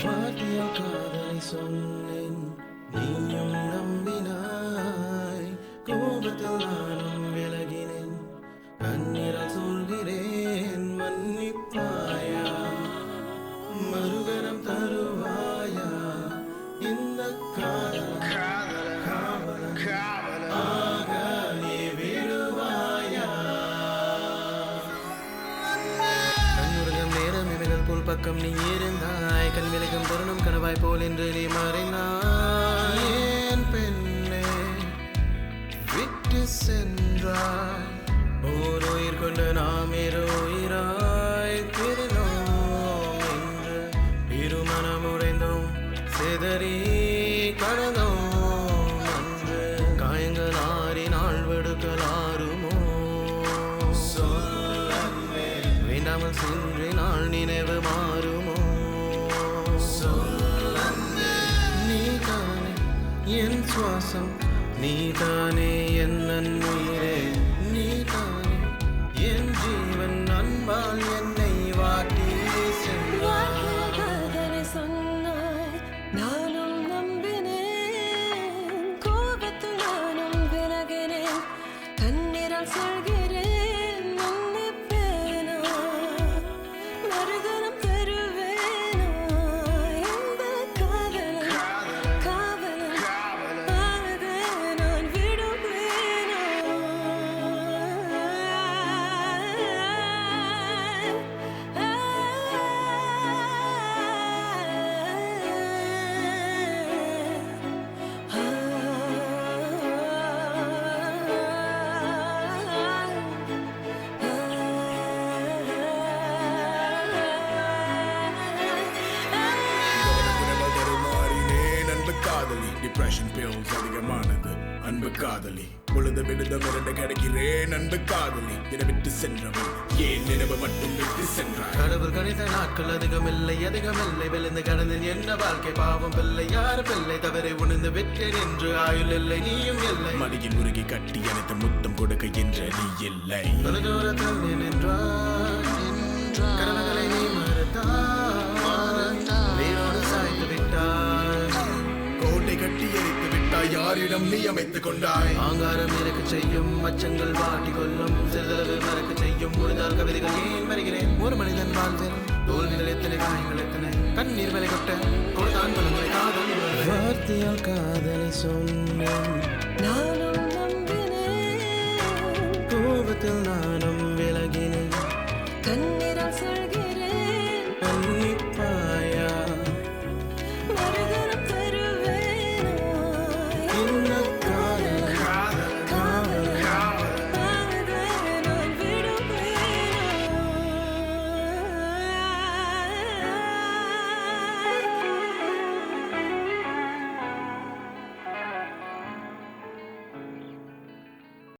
வார்த்தையால் காதலை சொன்னேன், நீயும் நம்பினாய். கோபத்தில் நானும் விலகினேன், கண்ணீரால் சொல்கிறேன் மன்னிப்பாயா. மறுகணம் தருவாயா இந்த காதல் ஆக நீ விடுவாயா. கண்ணுறங்கும் நேரம் இமைகள் போல் பக்கம் நீ இருந்தாய், கண் விலகும் தருணம் கனவாய் போல் என்று நீ மறைந்தாய். ஏன் பெண்ணே விட்டு சென்றாய், ஓர் உயிர் கொண்டு நாம் இரு உயிராய் பிரிந்தோம் என்று இருமனம் உடைந்தோம், சிதறி கடந்தோம் அன்று. காயங்கள் ஆறினால் வெடுக்கலாறுமோ, வேண்டாமல் சென்றினால் நினைவு மாறுமோ. நீதானே என் சுவாசம், நீதானே என் நன்னுயிரே, நீதானே என் ஜீவன், அன்பால் என்னை வாட்டி சென்றாய். காதலை சொன்னாய், நானும் நம்பினேன். கோபத்தில் நானும் விலகினேன், கண்ணீரால் சொல்கிறேன் மன்னிப்பேனா. மறுகணம் தருவேனா இந்த காதலை ஆக நான் விடுவேனா. டிப்ரெஷன் பில்ஸ் அதிகமானது அன்பு காதலி, பொழுது விடுத மிரண்டு கிடைக்கிறேன் அன்பு காதலி. விட்டு சென்றவன் ஏன் நினைவு மட்டும் விட்டு சென்றாய். கடவுள் கணித நாட்கள் அதிகமில்லை, விழுந்து கடந்தேன் என்ன வாழ்க்கை பாவம் பிள்ளை. யார் பிள்ளை தவறை உணர்ந்து விட்டேன் என்று ஆயுள் இல்லை, நீயும் இல்லை. மடியில் முருகி கட்டி அனைத்து முத்தம் கொடுக்க என்ற நீ இல்லை. தொலைதூரத்தில் நீ நின்றாய், கனவுகளை நீ மறுத்தாய், வேரோடு சாய்த்து விட்டாய். கோட்டை கட்டி எரித்து விட்டாய், யாரிடம் நீ அமைத்துக் கொண்டாய். ஆங்காரம் இறக்க செய்யும், அச்சங்கள் வாட்டி கொள்ளும், சிறிதளவு மறக்க செய்யும், முடிந்தால் கவிதைகள் ஏன் வருகிறேன். ஒரு மனிதன் வாழ்வில் தோல்விகள் எத்தனை, காயங்கள் எத்தனை, கண்ணீர் விலை கொட்ட கொடுத்தான் பலமுறை காதல். வார்த்தையால் காதலை சொன்னேன், நானும் நம்பினேன். கோபத்தில் நான்